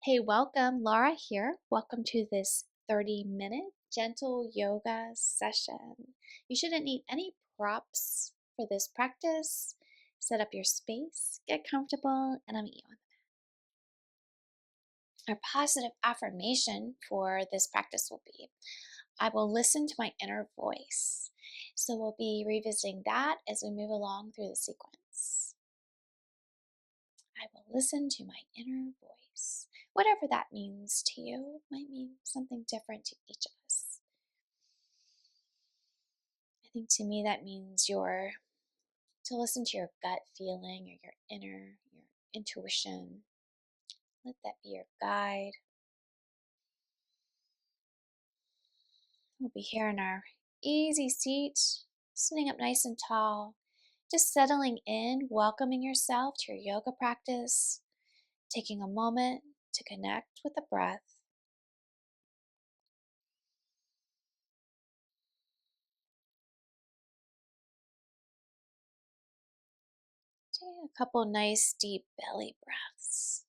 Hey, welcome. Laura here. Welcome to this 30-minute gentle yoga session. You shouldn't need any props for this practice. Set up your space, get comfortable, and I'll meet you on our positive affirmation for this practice will be I will listen to my inner voice. So we'll be revisiting that as we move along through the sequence. I will listen to my inner voice. Whatever that means to you might mean something different to each of us. I think to me that means to listen to your gut feeling or your intuition. Let that be your guide. We'll be here in our easy seat, sitting up nice and tall, just settling in, welcoming yourself to your yoga practice, taking a moment to connect with the breath. Take a couple nice deep belly breaths.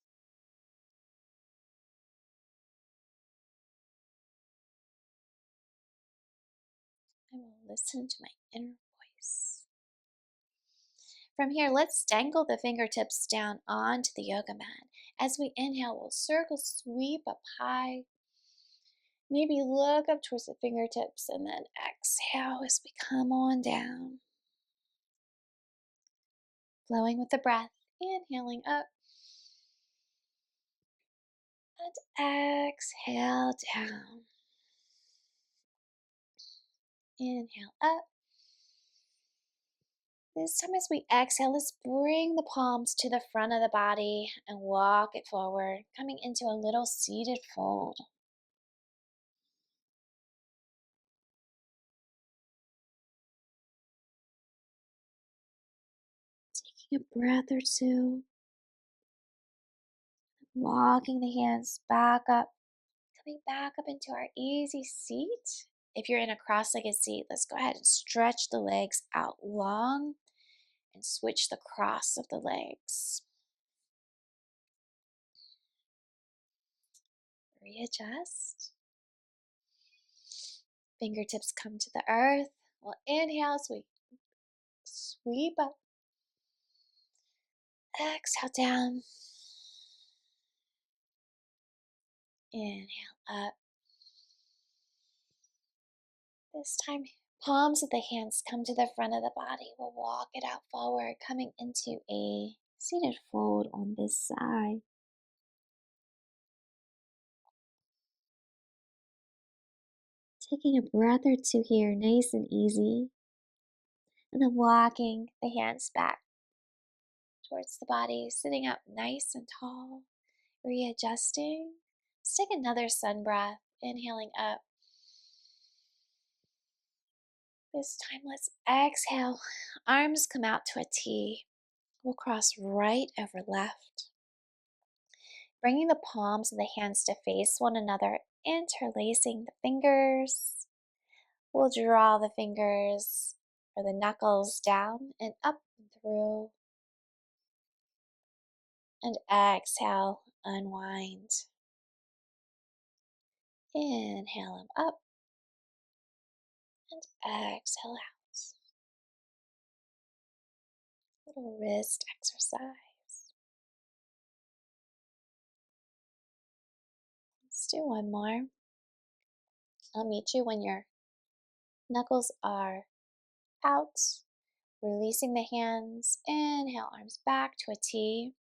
I will listen to my inner voice. From here, let's dangle the fingertips down onto the yoga mat. As we inhale, we'll circle sweep up high. Maybe look up towards the fingertips and then exhale as we come on down. Flowing with the breath, inhaling up and exhale down. Inhale up. This time as we exhale, let's bring the palms to the front of the body and walk it forward, coming into a little seated fold. Taking a breath or two, walking the hands back up, coming back up into our easy seat. If you're in a cross-legged seat, let's go ahead and stretch the legs out long and switch the cross of the legs. Readjust. Fingertips come to the earth. We'll inhale as we sweep up. Exhale down. Inhale up. This time, palms of the hands come to the front of the body. We'll walk it out forward, coming into a seated fold on this side. Taking a breath or two here, nice and easy. And then walking the hands back towards the body, sitting up nice and tall, readjusting. Let's take another sun breath, inhaling up. This time, let's exhale. Arms come out to a T. We'll cross right over left. Bringing the palms of the hands to face one another, interlacing the fingers. We'll draw the fingers or the knuckles down and up and through. And exhale, unwind. Inhale them up and exhale out. Little wrist exercise. Let's do one more. I'll meet you when your knuckles are out. Releasing the hands. Inhale, arms back to a T.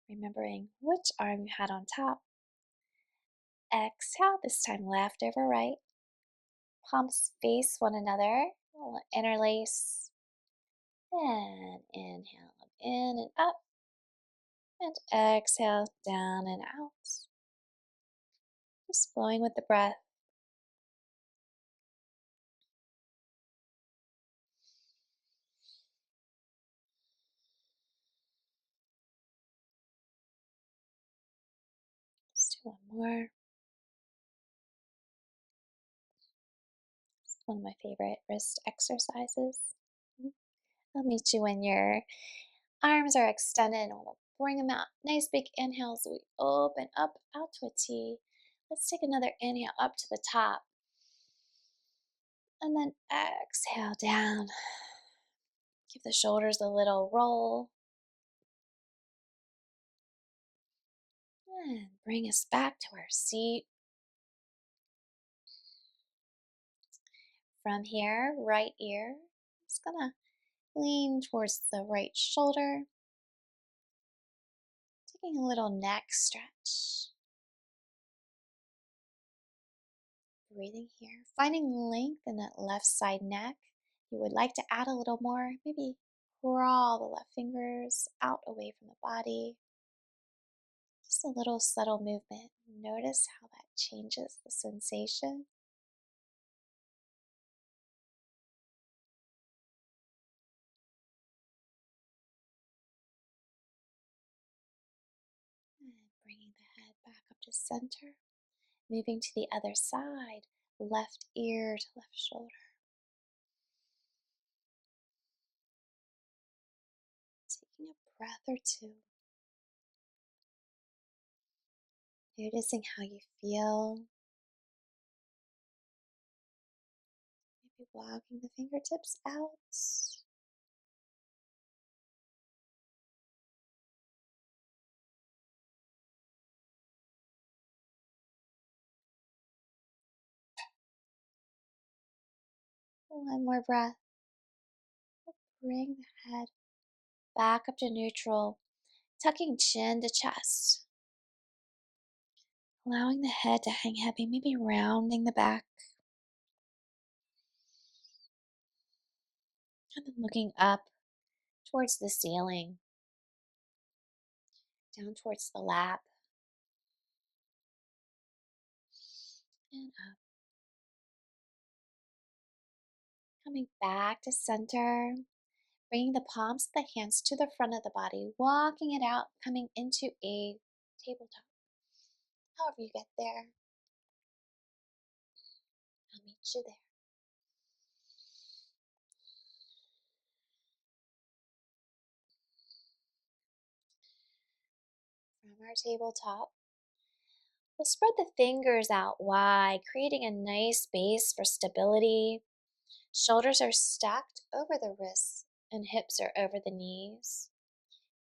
Remembering which arm you had on top. Exhale, this time left over right. Palms face one another. We'll interlace. And inhale them in and up. And exhale down and out. Just flowing with the breath. Let's do one more. It's one of my favorite wrist exercises. I'll meet you when your arms are extended and we'll Bring them out. Nice big inhales. We open up out to a T. Let's take another inhale up to the top. And then exhale down. Give the shoulders a little roll. And bring us back to our seat. From here, right ear. Just gonna lean towards the right shoulder. Taking a little neck stretch. Breathing here. Finding length in that left side neck. You would like to add a little more. Maybe crawl the left fingers out away from the body. Just a little subtle movement. Notice how that changes the sensation. And bringing the head back up to center. Moving to the other side, left ear to left shoulder. Taking a breath or two. Noticing how you feel. Maybe walking the fingertips out. One more breath. Bring the head back up to neutral, tucking chin to chest. Allowing the head to hang heavy, maybe rounding the back. And then looking up towards the ceiling, down towards the lap, and up. Coming back to center, bringing the palms of the hands to the front of the body, walking it out, coming into a tabletop. However you get there, I'll meet you there. From our tabletop, we'll spread the fingers out wide, creating a nice base for stability. Shoulders are stacked over the wrists and hips are over the knees.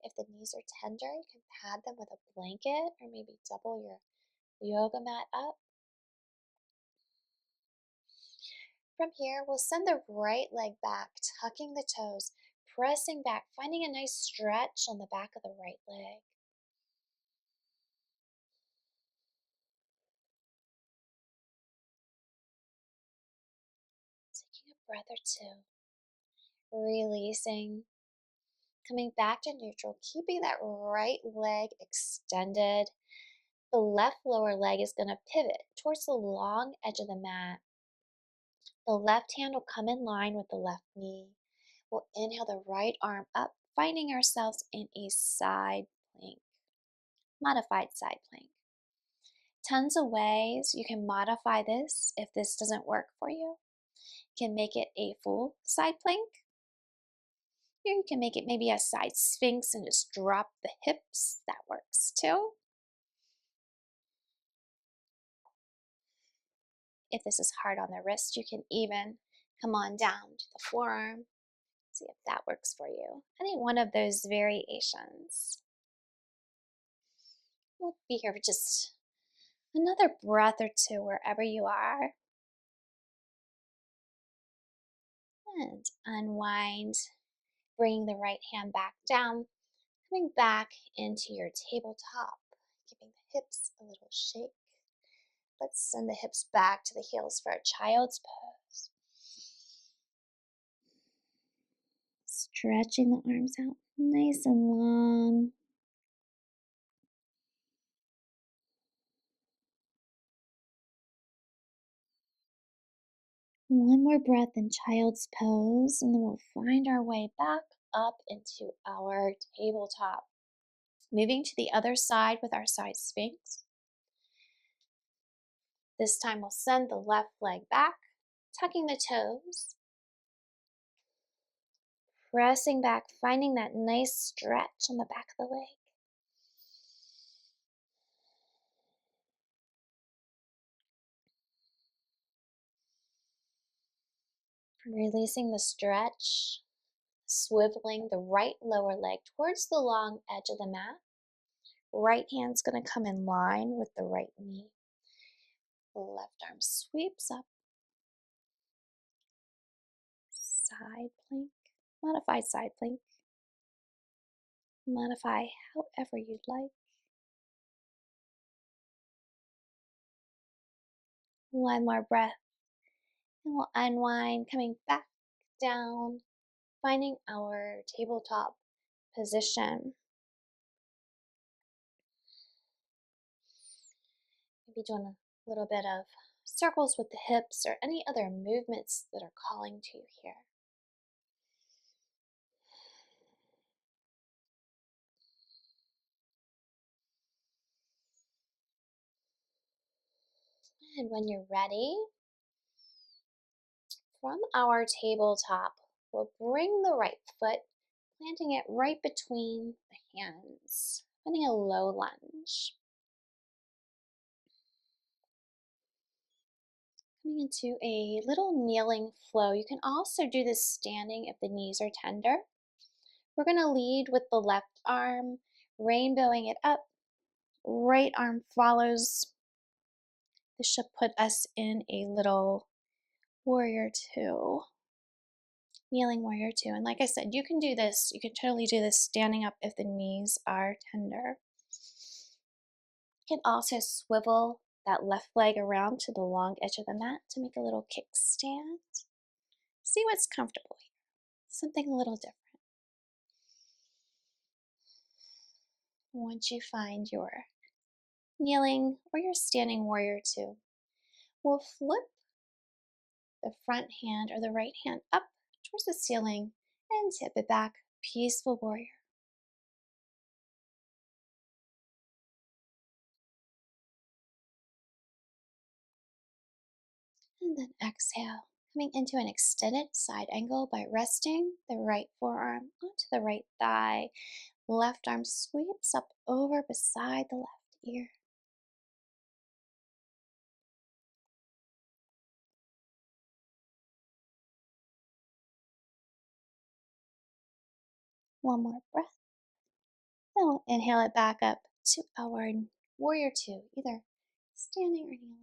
If the knees are tender, you can pad them with a blanket or maybe double your yoga mat up. From here, we'll send the right leg back, tucking the toes, pressing back, finding a nice stretch on the back of the right leg. Taking a breath or two, releasing, coming back to neutral, keeping that right leg extended. The left lower leg is going to pivot towards the long edge of the mat. The left hand will come in line with the left knee. We'll inhale the right arm up, finding ourselves in a side plank, modified side plank. Tons of ways you can modify this if this doesn't work for you. You can make it a full side plank. Here you can make it maybe a side sphinx and just drop the hips. That works too. If this is hard on the wrist, you can even come on down to the forearm. See if that works for you. Any one of those variations. We'll be here for just another breath or two wherever you are. And unwind, bringing the right hand back down, coming back into your tabletop, giving the hips a little shake. Let's send the hips back to the heels for a child's pose. Stretching the arms out nice and long. One more breath in child's pose, and then we'll find our way back up into our tabletop. Moving to the other side with our side sphinx. This time we'll send the left leg back, tucking the toes, pressing back, finding that nice stretch on the back of the leg. Releasing the stretch, swiveling the right lower leg towards the long edge of the mat. Right hand's going to come in line with the right knee. Left arm sweeps up. Side plank, modified side plank. Modify however you'd like. One more breath, and we'll unwind, coming back down, finding our tabletop position. Maybe doing a little bit of circles with the hips or any other movements that are calling to you here. And when you're ready, from our tabletop, we'll bring the right foot, planting it right between the hands, finding a low lunge. Coming into a little kneeling flow. You can also do this standing if the knees are tender. We're going to lead with the left arm, rainbowing it up. Right arm follows. This should put us in a little warrior two. Kneeling warrior two. And like I said, you can do this. You can totally do this standing up if the knees are tender. You can also swivel that left leg around to the long edge of the mat to make a little kickstand. See what's comfortable here. Something a little different. Once you find your kneeling or your standing warrior two, we'll flip the front hand or the right hand up towards the ceiling and tip it back. Peaceful warrior. And then exhale, coming into an extended side angle by resting the right forearm onto the right thigh. Left arm sweeps up over beside the left ear. One more breath. Then we'll inhale it back up to our warrior two, either standing or kneeling.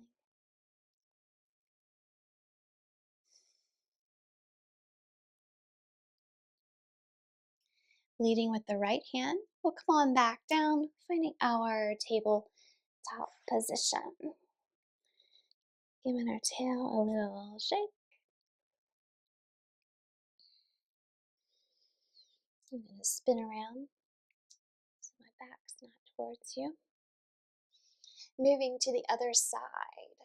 Leading with the right hand, we'll come on back down, finding our tabletop position. Giving our tail a little shake. I'm going to spin around so my back's not towards you. Moving to the other side.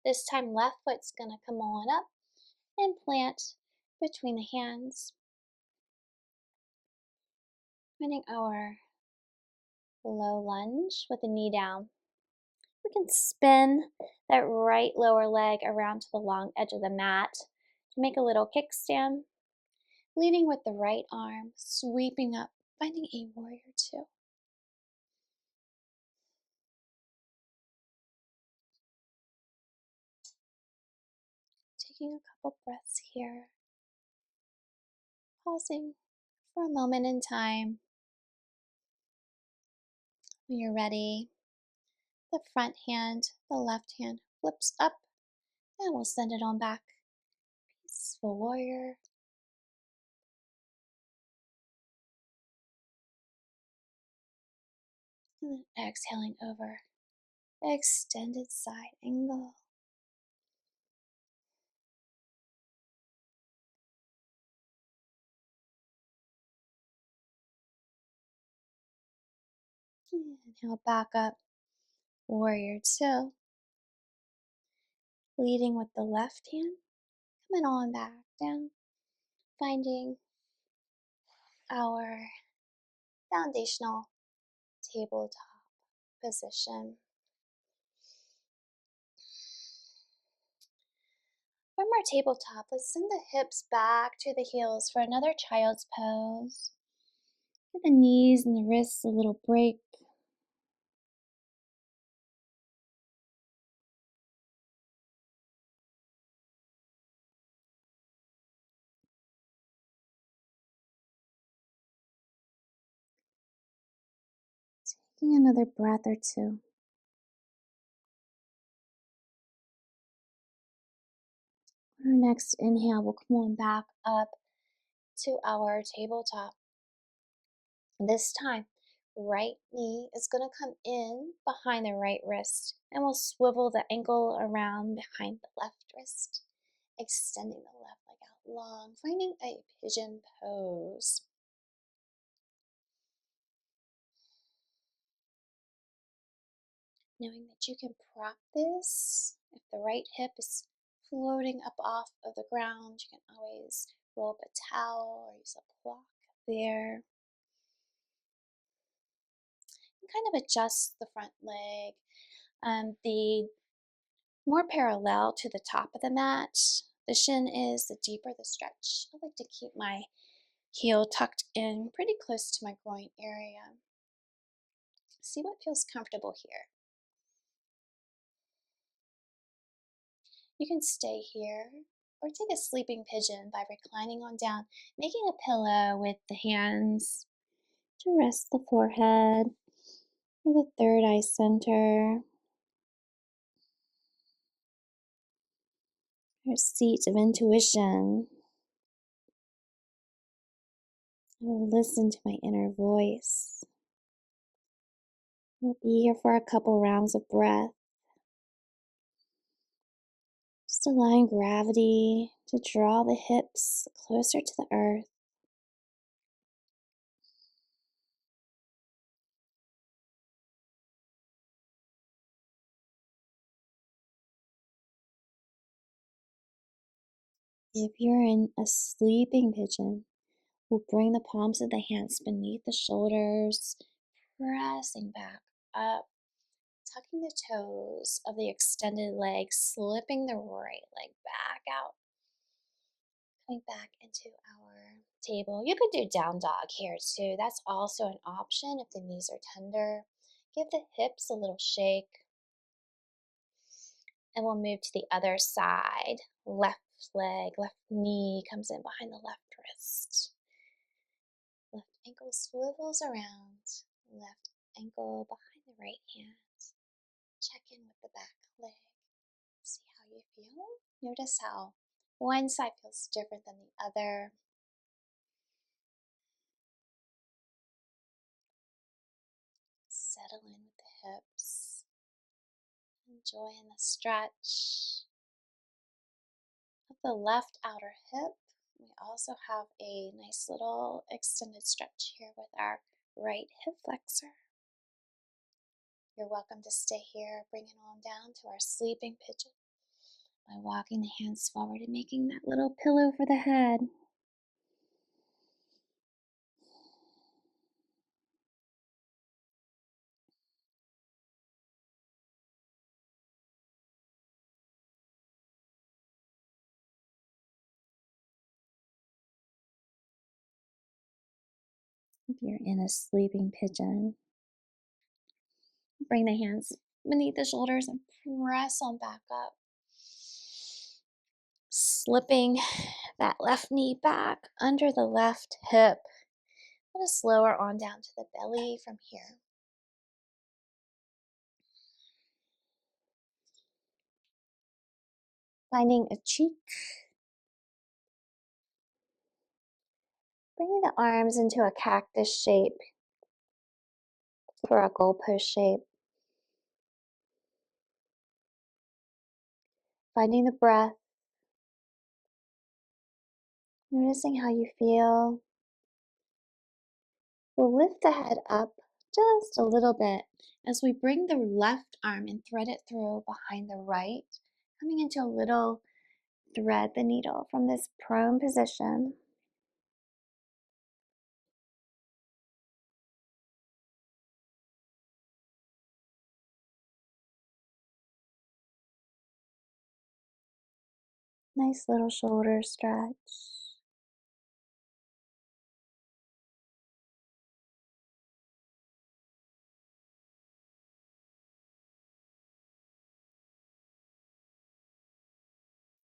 This time left foot's going to come on up and plant between the hands. Finding our low lunge with the knee down. We can spin that right lower leg around to the long edge of the mat to make a little kickstand. Leading with the right arm, sweeping up, finding a warrior two. Taking a couple breaths here. Pausing for a moment in time. When you're ready, the front hand, the left hand flips up, and we'll send it on back. Peaceful warrior. And then exhaling over. Extended side angle. Inhale back up. Warrior two. Leading with the left hand. Coming on back down. Finding our foundational tabletop position. From our tabletop, let's send the hips back to the heels for another child's pose. Give the knees and the wrists a little break. Taking another breath or two. Our next inhale will come on back up to our tabletop. This time, right knee is going to come in behind the right wrist, and we'll swivel the ankle around behind the left wrist, extending the left leg out long, finding a pigeon pose. Knowing that you can prop this, if the right hip is floating up off of the ground, you can always roll up a towel or use a block there. And kind of adjust the front leg. The more parallel to the top of the mat the shin is, the deeper the stretch. I like to keep my heel tucked in pretty close to my groin area. See what feels comfortable here. You can stay here or take a sleeping pigeon by reclining on down, making a pillow with the hands to rest the forehead or the third eye center, or seat of intuition. I will listen to my inner voice. We'll be here for a couple rounds of breath. Just allowing gravity to draw the hips closer to the earth. If you're in a sleeping pigeon, we'll bring the palms of the hands beneath the shoulders, pressing back up, tucking the toes of the extended leg, slipping the right leg back out, coming back into our table. You could do down dog here too. That's also an option if the knees are tender. Give the hips a little shake. And we'll move to the other side. Left leg, left knee comes in behind the left wrist. Left ankle swivels around. Left ankle behind the right hand. Check in with the back leg. See how you feel. Notice how one side feels different than the other. Settle in with the hips. Enjoying the stretch of the left outer hip. We also have a nice little extended stretch here with our right hip flexor. You're welcome to stay here. Bring it on down to our sleeping pigeon by walking the hands forward and making that little pillow for the head. If you're in a sleeping pigeon, bring the hands beneath the shoulders and press on back up. Slipping that left knee back under the left hip. Let us lower on down to the belly from here. Finding a cheek. Bringing the arms into a cactus shape or a goalpost shape. Finding the breath. Noticing how you feel. We'll lift the head up just a little bit as we bring the left arm and thread it through behind the right, coming into a little thread the needle from this prone position. Nice little shoulder stretch.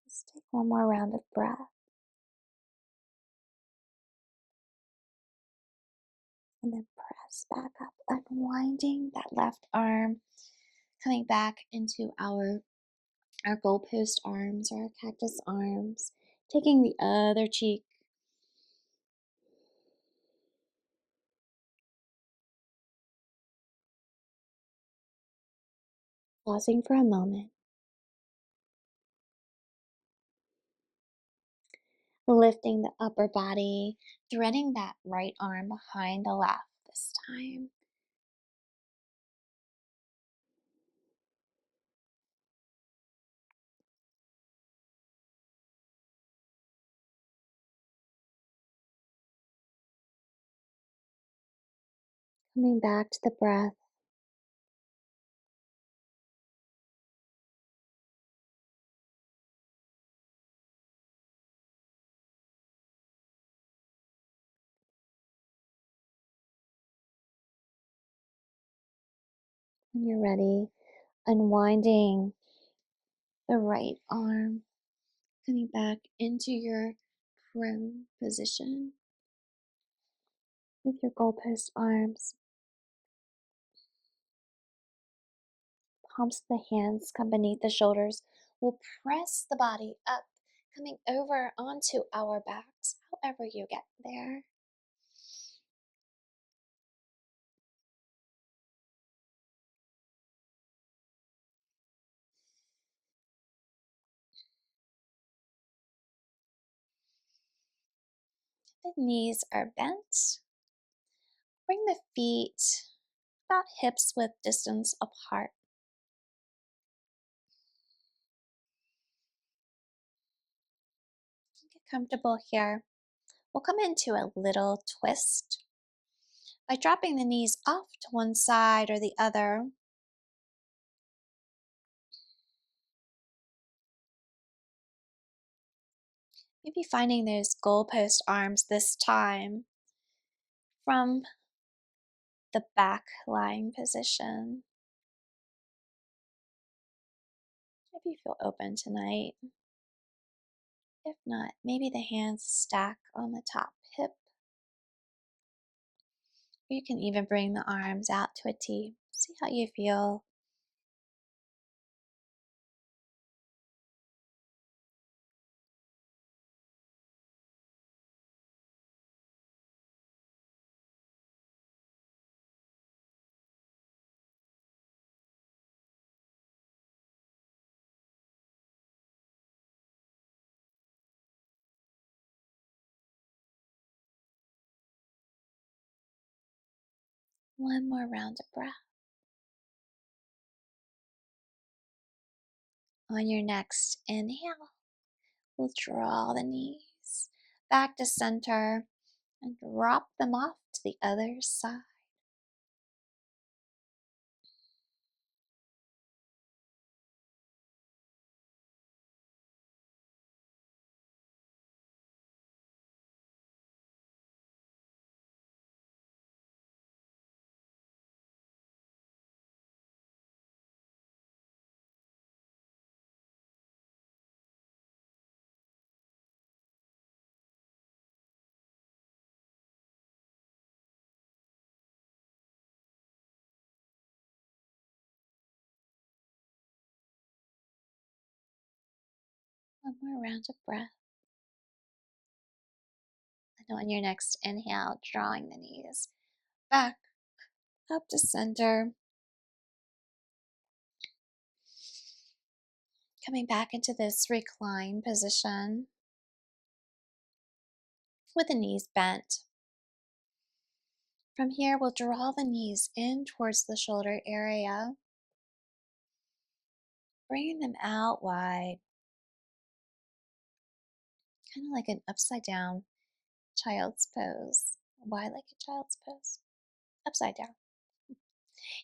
Let's take one more round of breath. And then press Yes, back up, unwinding that left arm, coming back into our goalpost arms or our cactus arms, taking the other cheek, pausing for a moment, lifting the upper body, threading that right arm behind the left this time. Coming back to the breath, when you're ready, unwinding the right arm, coming back into your prone position with your goalpost arms. Palms of the hands come beneath the shoulders. We'll press the body up, coming over onto our backs, however you get there. The knees are bent. Bring the feet about hips width distance apart. Get comfortable here. We'll come into a little twist by dropping the knees off to one side or the other. Maybe finding those goalpost arms this time from the back lying position. If you feel open tonight. If not, maybe the hands stack on the top hip. Or you can even bring the arms out to a T. See how you feel. One more round of breath. On your next inhale, we'll draw the knees back to center and drop them off to the other side. One more round of breath. And on your next inhale, drawing the knees back up to center. Coming back into this recline position with the knees bent. From here, we'll draw the knees in towards the shoulder area, bringing them out wide, kind of like an upside down child's pose. Why like a child's pose? Upside down.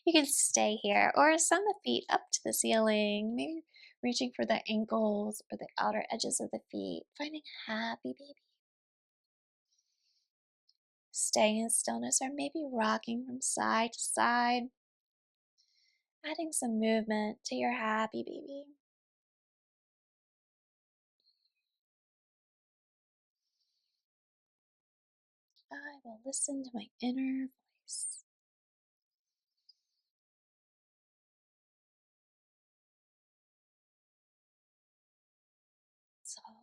You can stay here or send the feet up to the ceiling, maybe reaching for the ankles or the outer edges of the feet, finding happy baby. Staying in stillness or maybe rocking from side to side, adding some movement to your happy baby. I will listen to my inner voice.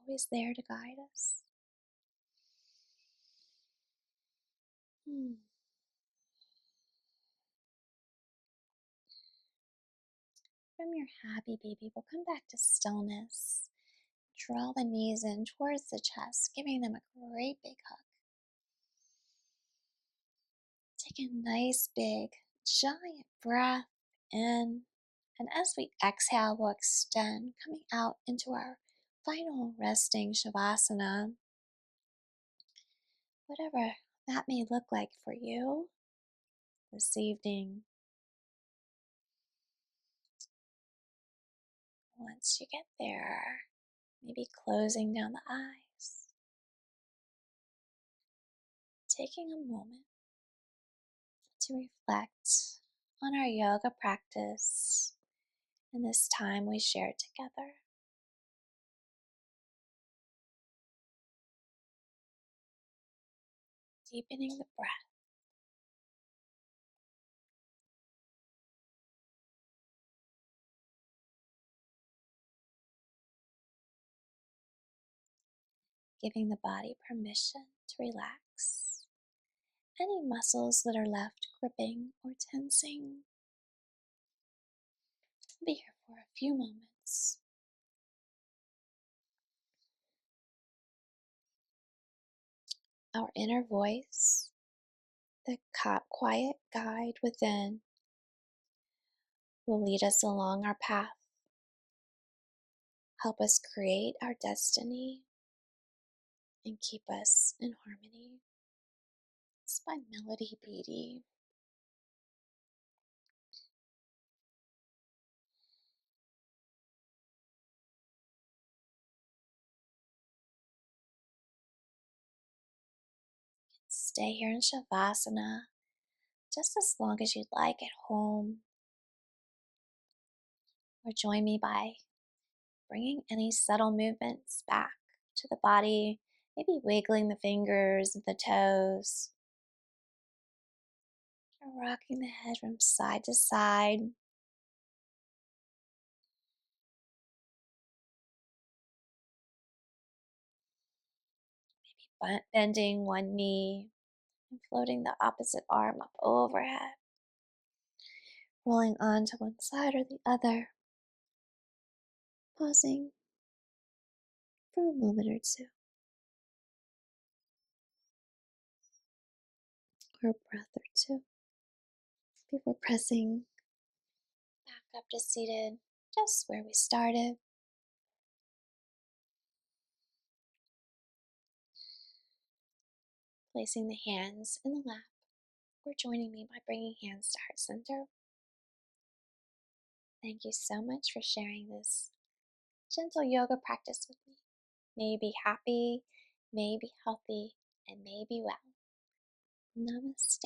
always there to guide us. Hmm. From your happy baby, we'll come back to stillness. Draw the knees in towards the chest, giving them a great big hug. Take a nice big giant breath in, and as we exhale, we'll extend, coming out into our final resting Shavasana. Whatever that may look like for you this evening. Once you get there, maybe closing down the eyes, taking a moment to reflect on our yoga practice and this time we shared together. Deepening the breath, giving the body permission to relax. Any muscles that are left gripping or tensing. Be here for a few moments. Our inner voice, the quiet guide within, will lead us along our path, help us create our destiny, and keep us in harmony. It's by Melody Beatty. Stay here in Shavasana just as long as you'd like at home, or join me by bringing any subtle movements back to the body, maybe wiggling the fingers and the toes, or rocking the head from side to side. Bending one knee and floating the opposite arm up overhead, rolling onto one side or the other, pausing for a moment or two, or a breath or two, before pressing back up to seated, just where we started. Placing the hands in the lap, or joining me by bringing hands to heart center. Thank you so much for sharing this gentle yoga practice with me. May you be happy, may you be healthy, and may you be well. Namaste.